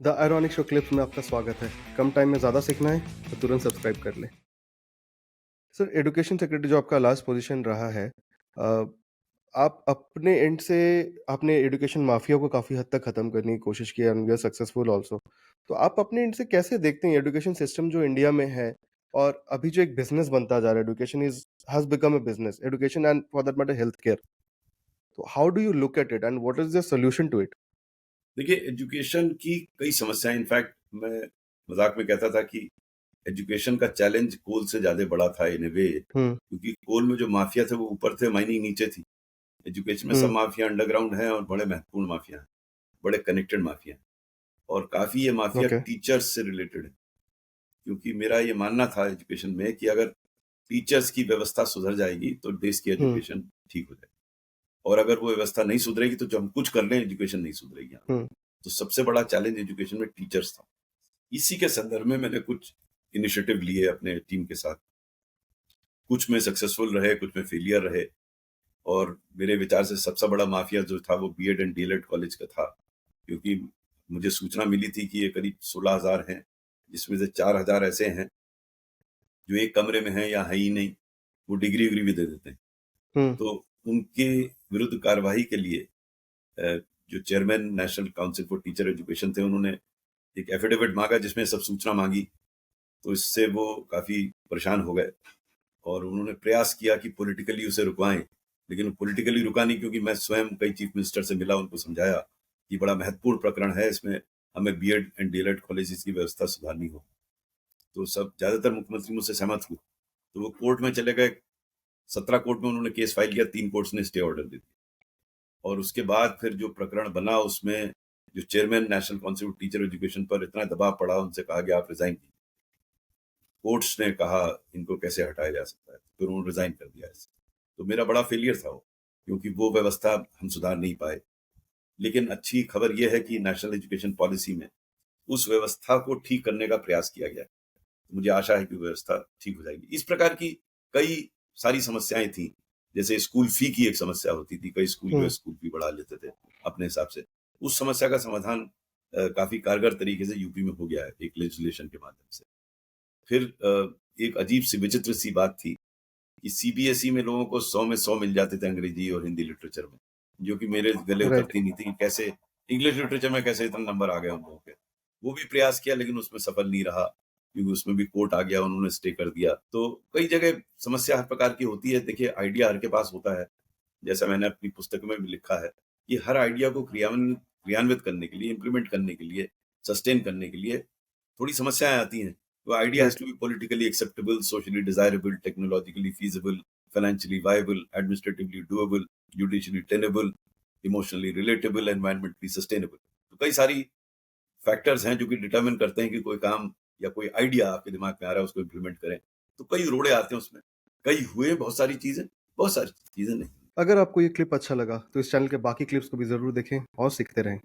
The ironic show clips में आपका स्वागत है। कम टाइम में ज़्यादा सीखना है तो तुरंत सब्सक्राइब कर लें। सर, एजुकेशन सेक्रेटरी जो आपका लास्ट पोजीशन रहा है, आप अपने एंड से आपने एजुकेशन माफिया को काफ़ी हद तक ख़त्म करने की कोशिश की and we are successful also. तो आप अपने एंड से कैसे देखते हैं एजुकेशन सिस्टम जो इंडिया में है और अभी जो एक बिज़नेस बनता जा रहा है, education is has become a business, education and for that matter health care. तो how do you look at it and what is the solution to it? देखिए, एजुकेशन की कई समस्याएं। इनफैक्ट मैं मजाक में कहता था कि एजुकेशन का चैलेंज कोल से ज्यादा बड़ा था इन ए वे, हुँ, क्योंकि कोल में जो माफिया थे वो ऊपर थे, माइनिंग नीचे थी। एजुकेशन में सब हुँ, माफिया अंडरग्राउंड हैं और बड़े महत्वपूर्ण माफिया हैं, बड़े कनेक्टेड माफिया हैं। और काफी ये माफिया ओके, टीचर्स से रिलेटेड है, क्योंकि मेरा ये मानना था एजुकेशन में कि अगर टीचर्स की व्यवस्था सुधर जाएगी तो देश की हुँ, एजुकेशन ठीक हो जाएगी, और अगर वो व्यवस्था नहीं सुधरेगी तो जो हम कुछ कर लें एजुकेशन नहीं सुधरेगी यहाँ। हुँ, तो सबसे बड़ा चैलेंज एजुकेशन में टीचर्स था। इसी के संदर्भ में मैंने कुछ इनिशिएटिव लिए अपने टीम के साथ। कुछ में सक्सेसफुल रहे, कुछ में फेलियर रहे। और मेरे विचार से सबसे बड़ा माफिया जो था वो बीएड एंड डीएलएड कॉलेज का था, क्योंकि मुझे सूचना मिली थी कि ये करीब 16,000 हैं, जिसमें से 4,000 ऐसे हैं जो एक कमरे में हैं या है ही नहीं, वो डिग्री विग्री भी दे देते हैं। हुँ, तो उनके विरुद्ध कार्यवाही के लिए जो chairman national council for teacher education थे, उन्होंने एक एफिडेविट मांगा जिसमें सब सूचना मांगी। तो इससे वो काफी परेशान हो गए और उन्होंने प्रयास किया कि पॉलिटिकली उसे रुकवाएं, लेकिन वो पॉलिटिकली रुका नहीं, क्योंकि मैं स्वयं कई चीफ मिनिस्टर से मिला, उनको समझाया कि बड़ा महत्वपूर्ण प्रकरण है, इसमें हमें बीएड एंड डीएलएड कॉलेजेस की व्यवस्था सुधारनी हो। तो सब ज्यादातर मुख्यमंत्री मुझसे सहमत हुए, तो वो कोर्ट में चले गए। 17 कोर्ट में उन्होंने केस फाइल किया, 3 कोर्ट्स ने स्टे ऑर्डर दे दिया। और उसके बाद फिर जो प्रकरण बना उसमें जो chairman national council of teacher education पर इतना दबाव पड़ा, उनसे कहा गया आप रिजाइन कीजिए। कोर्ट्स ने कहा इनको कैसे हटाया जा सकता है, फिर उन्होंने रिजाइन कर दिया इससे। तो मेरा बड़ा फेलियर था वो, क्योंकि वो व्यवस्था हम सुधार नहीं पाए। लेकिन अच्छी खबर यह है कि नेशनल एजुकेशन पॉलिसी में उस व्यवस्था को ठीक करने का प्रयास किया गया है। तो मुझे आशा है कि व्यवस्था ठीक हो जाएगी। इस प्रकार की कई सारी समस्याएं थी। जैसे स्कूल फी की एक समस्या होती थी, कई स्कूल जो है हुँ, स्कूल फी बढ़ा लेते थे अपने हिसाब से। उस समस्या का समाधान काफी कारगर तरीके से यूपी में हो गया है एक लेजिस्लेशन के माध्यम से। फिर एक अजीब सी विचित्र सी बात थी कि सीबीएसई में लोगों को 100 में 100 मिल जाते थे अंग्रेजी और हिंदी लिटरेचर में, जो कि मेरे गले राइट। उतरती नहीं थी कि कैसे इंग्लिश लिटरेचर में कैसे इतना नंबर आ गया उन लोगों के। वो भी प्रयास किया लेकिन उसमें सफल नहीं रहा, क्योंकि उसमें भी कोर्ट आ गया, उन्होंने स्टे कर दिया। तो कई जगह समस्या हर प्रकार की होती है। देखिए, आइडिया हर के पास होता है, जैसा मैंने अपनी पुस्तक में भी लिखा है कि हर आइडिया को क्रियान्वित करने के लिए, इम्प्लीमेंट करने के लिए, सस्टेन करने के लिए थोड़ी समस्याएं आती हैं। तो idea has right. To be politically acceptable, socially desirable, technologically feasible, financially viable, administratively doable, judicially tenable, emotionally relatable, environmentally sustainable. तो कई सारी फैक्टर्स हैं जो कि डिटरमिन करते हैं कि कोई काम या कोई आइडिया आपके दिमाग में आ रहा है, उसको इम्प्लीमेंट करें। तो कई रोड़े आते हैं उसमें, कई हुए बहुत सारी चीजें, बहुत सारी चीजें नहीं। अगर आपको ये क्लिप अच्छा लगा तो इस चैनल के बाकी क्लिप्स को भी ज़रूर देखें और सीखते रहें।